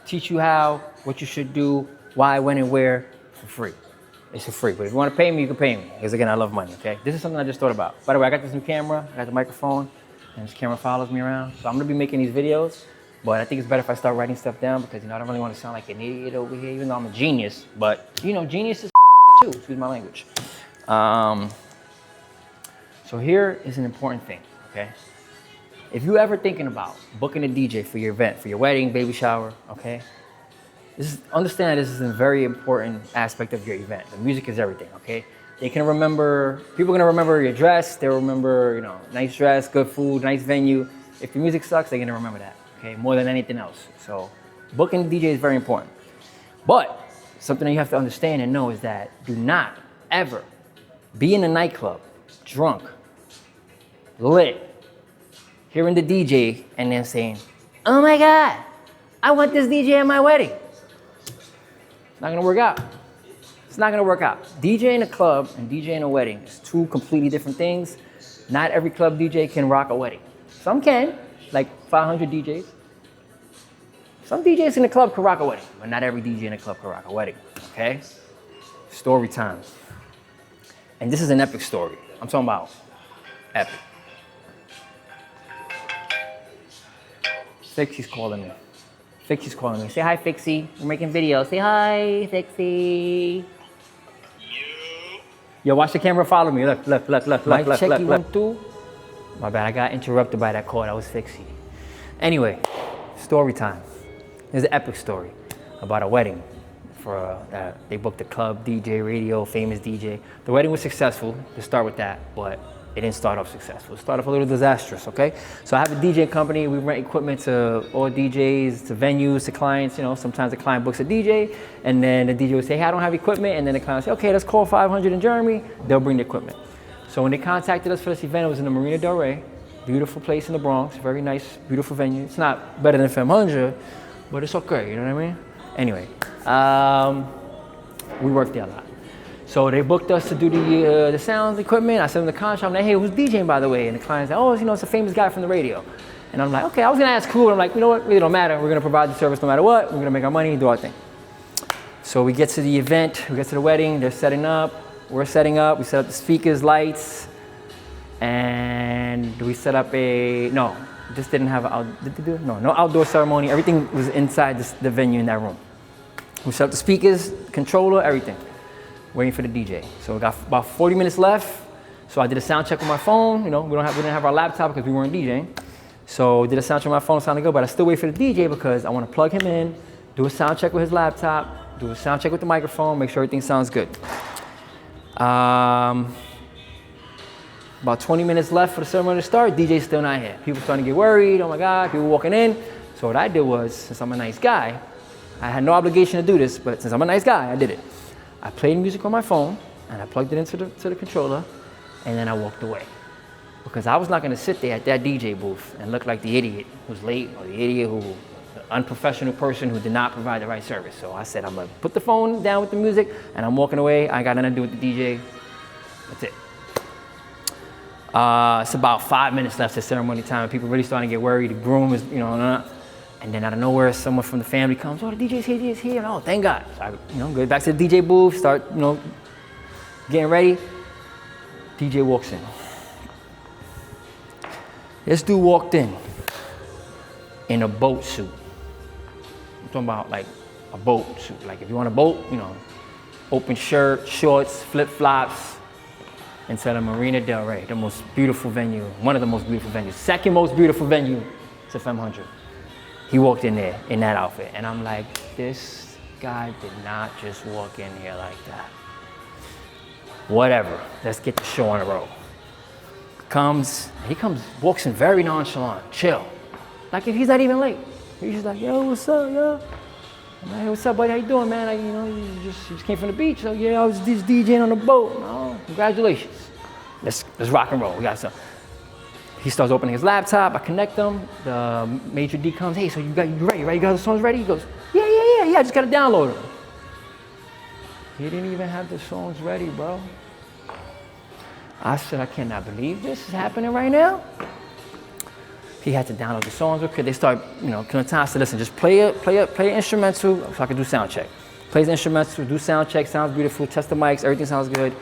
teach you how, what you should do, why, when, and where for free. It's for free, but if you want to pay me, you can pay me. Because again, I love money, okay? This is something I just thought about. By the way, I got this new camera, I got the microphone, and this camera follows me around. So I'm gonna be making these videos, but I think it's better if I start writing stuff down because, I don't really want to sound like an idiot over here, even though I'm a genius. But, genius is too, excuse my language. So here is an important thing, okay? If you ever thinking about booking a DJ for your event, for your wedding, baby shower, okay? Understand this is a very important aspect of your event. The music is everything, okay? People are gonna remember your dress, they'll remember, nice dress, good food, nice venue. If the music sucks, they're gonna remember that, okay? More than anything else. So booking a DJ is very important. But something that you have to understand and know is that do not ever be in a nightclub, drunk, lit, hearing the DJ and then saying, oh my God, I want this DJ at my wedding. It's not gonna work out. It's not gonna work out. DJ in a club and DJ in a wedding is two completely different things. Not every club DJ can rock a wedding. Some can, like 500 DJs. Some DJs in the club can rock a wedding, but not every DJ in the club can rock a wedding, okay? Story time. And this is an epic story. I'm talking about epic. Fixie's calling me. Fixie's calling me. Say hi, Fixie. We're making videos. Say hi, Fixie. Yo, watch the camera follow me. Look. Mic check, you 1, 2. My bad, I got interrupted by that call. That was Fixie. Anyway, story time. There's an epic story about a wedding. They booked a club, DJ, radio, famous DJ. The wedding was successful, to start with that, but it didn't start off successful. It started off a little disastrous, okay? So I have a DJ company. We rent equipment to all DJs, to venues, to clients. Sometimes the client books a DJ, and then the DJ would say, hey, I don't have equipment. And then the client would say, okay, let's call 500 in Jeremy. They'll bring the equipment. So when they contacted us for this event, it was in the Marina Del Rey. Beautiful place in the Bronx, very nice, beautiful venue. It's not better than 500, but it's okay, you know what I mean? Anyway, we worked there a lot. So they booked us to do the sound equipment. I sent them the contract. I'm like, hey, who's DJing, by the way? And the client said, oh, it's a famous guy from the radio. And I'm like, okay, I was gonna ask who. I'm like, you know what, really don't matter. We're gonna provide the service no matter what. We're gonna make our money and do our thing. So we get to the event, we get to the wedding, they're setting up, we're setting up, we set up the speakers, lights, and we set up no outdoor ceremony. Everything was inside the venue in that room. We set up the speakers, controller, everything. Waiting for the DJ. So we got about 40 minutes left. So I did a sound check with my phone. We didn't have our laptop because we weren't DJing. So did a sound check with my phone, sounded good, but I still wait for the DJ because I want to plug him in, do a sound check with his laptop, do a sound check with the microphone, make sure everything sounds good. About 20 minutes left for the ceremony to start, DJ's still not here. People starting to get worried, oh my God, people walking in. So what I did was, since I'm a nice guy, I had no obligation to do this, but since I'm a nice guy, I did it. I played music on my phone, and I plugged it into the controller, and then I walked away. Because I was not gonna sit there at that DJ booth and look like the idiot who's late, or the idiot the unprofessional person who did not provide the right service. So I said, I'm gonna put the phone down with the music, and I'm walking away. I ain't got nothing to do with the DJ. That's it. It's about 5 minutes left to ceremony time. People really starting to get worried. The groom is, and then out of nowhere, someone from the family comes, oh, the DJ's here, and oh, thank God. So I, go back to the DJ booth, start, getting ready. DJ walks in. This dude walked in a boat suit. I'm talking about like a boat suit. Like if you want a boat, open shirt, shorts, flip-flops, into the Marina Del Rey, the most beautiful venue, one of the most beautiful venues, second most beautiful venue to 500. He walked in there in that outfit, and I'm like, this guy did not just walk in here like that. Whatever, let's get the show on the road. Walks in very nonchalant, chill. Like if he's not even late. He's just like, yo, what's up, yo? I'm like, hey, what's up, buddy, how you doing, man? You just came from the beach. So yeah, I was just DJing on the boat. Oh, congratulations. Let's rock and roll, we got some. He starts opening his laptop, I connect them, the major D comes, hey, so you ready, right? You got the songs ready? He goes, yeah, I just gotta download them. He didn't even have the songs ready, bro. I said, I cannot believe this is happening right now. He had to download the songs. Okay, they start, killing time. So listen, just play an instrumental so I can do sound check. Plays the instrumental, do sound check, sounds beautiful, test the mics, everything sounds good.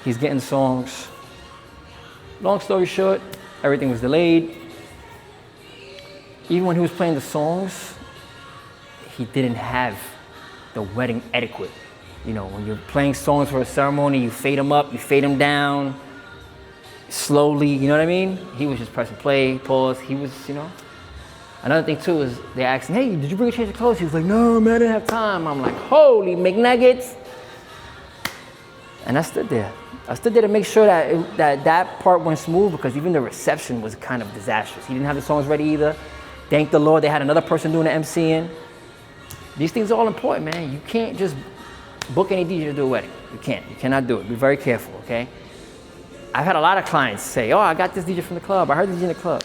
He's getting songs. Long story short, everything was delayed. Even when he was playing the songs, he didn't have the wedding etiquette. When you're playing songs for a ceremony, you fade them up, you fade them down, slowly, you know what I mean? He was just pressing play, pause, he was, Another thing too is they asked him, hey, did you bring a change of clothes? He was like, no, man, I didn't have time. I'm like, holy McNuggets. And I stood there. I stood there to make sure that part went smooth, because even the reception was kind of disastrous. He didn't have the songs ready either. Thank the Lord they had another person doing the MCing. These things are all important, man. You can't just book any DJ to do a wedding. You can't. You cannot do it. Be very careful, okay? I've had a lot of clients say, oh, I got this DJ from the club. I heard this DJ in the club.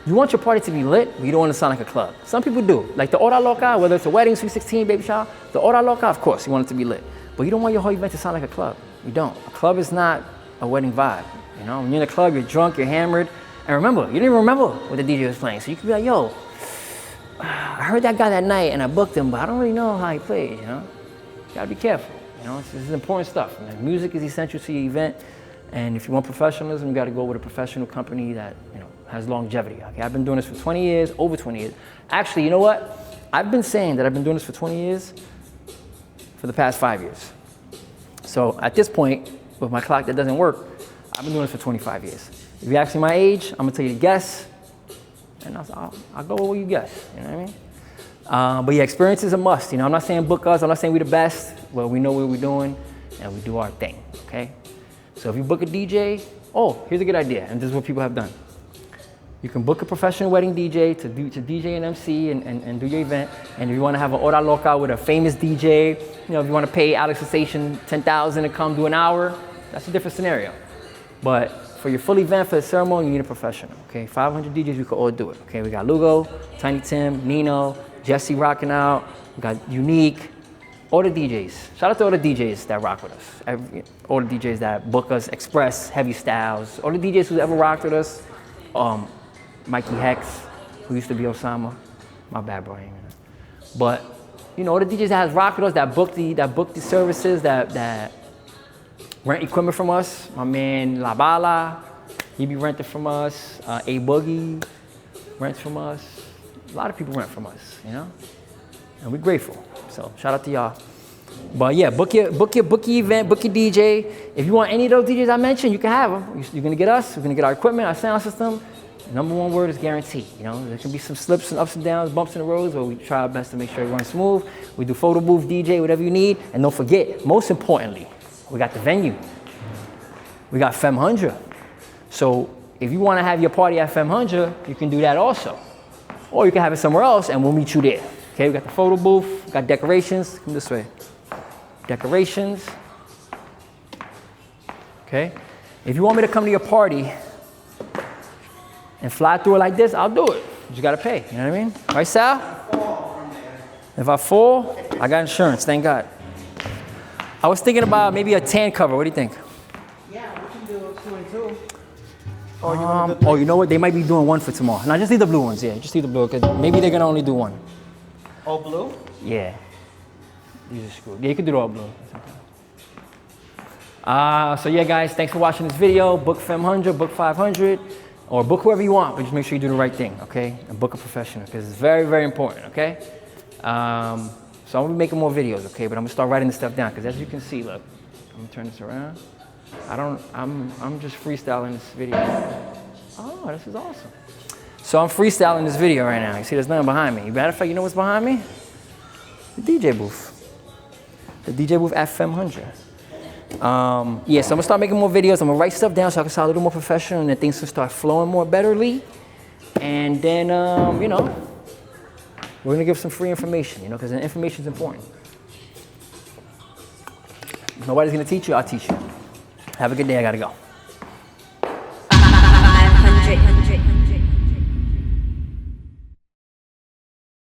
You want your party to be lit, but you don't want to sound like a club. Some people do. Like the Hora Loca, whether it's a wedding, sweet 16, baby shower, the Hora Loca, of course, you want it to be lit. But you don't want your whole event to sound like a club. You don't. A club is not a wedding vibe. When you're in a club, you're drunk, you're hammered. And remember, you didn't even remember what the DJ was playing. So you could be like, yo, I heard that guy that night and I booked him, but I don't really know how he plays, You gotta be careful. This is important stuff. Music is essential to your event. And if you want professionalism, you gotta go with a professional company that, has longevity. Okay, I've been doing this for 20 years, over 20 years. Actually, you know what? I've been saying that I've been doing this for 20 years for the past 5 years. So at this point, with my clock that doesn't work, I've been doing this for 25 years. If you ask me my age, I'm gonna tell you to guess, and I'll go with what you guess, you know what I mean? But yeah, experience is a must. I'm not saying book us, I'm not saying we're the best, but we know what we're doing, and we do our thing, okay? So if you book a DJ, here's a good idea, and this is what people have done. You can book a professional wedding DJ to DJ and MC and do your event. And if you want to have an Hora Loca with a famous DJ, if you want to pay Alex Sensation $10,000 to come do an hour, that's a different scenario. But for your full event, for the ceremony, you need a professional, okay? 500 DJs, we can all do it, okay? We got Lugo, Tiny Tim, Nino, Jesse rocking out, we got Unique, all the DJs. Shout out to all the DJs that rock with us. All the DJs that book us, Express, Heavy Styles, all the DJs who ever rocked with us. Mikey Hex, who used to be Osama. My bad, bro. But, all the DJs that has rocked with us, that book the services, that rent equipment from us. My man La Bala, he be renting from us. A Boogie rents from us. A lot of people rent from us, And we're grateful. So shout out to y'all. But yeah, book your event, book your DJ. If you want any of those DJs I mentioned, you can have them. You're gonna get us. We're gonna get our equipment, our sound system. The number one word is guarantee. There can be some slips and ups and downs, bumps in the roads, but we try our best to make sure it runs smooth. We do photo booth, DJ, whatever you need. And don't forget, most importantly, we got the venue. We got Femhundra. So if you want to have your party at Femhundra, you can do that also. Or you can have it somewhere else and we'll meet you there. Okay, we got the photo booth, we got decorations. Come this way. Decorations. Okay. If you want me to come to your party and fly through it like this, I'll do it. You just gotta pay, you know what I mean? Right, Sal? If I fall, I got insurance, thank God. I was thinking about maybe a tan cover, what do you think? Yeah, we can do 2 and 2. You know what? They might be doing one for tomorrow. No, just leave the blue ones, yeah. Just leave the blue, because maybe they're gonna only do one. All blue? Yeah. These are screwed. Yeah, you can do it all blue. So yeah, guys, thanks for watching this video. Book Femhundra, book 500. Or book whoever you want, but just make sure you do the right thing, okay? And book a professional, because it's very, very important, okay? So I'm gonna be making more videos, okay? But I'm gonna start writing this stuff down, because as you can see, look, I'm gonna turn this around. I'm just freestyling this video. Oh, this is awesome. So I'm freestyling this video right now. You see, there's nothing behind me. Matter of fact, you know what's behind me? The DJ booth. The DJ booth at Femhundra. So I'm gonna start making more videos. I'm gonna write stuff down so I can sound a little more professional and then things can start flowing more betterly. And then, we're gonna give some free information, because information is important. If nobody's gonna teach you, I'll teach you. Have a good day, I gotta go.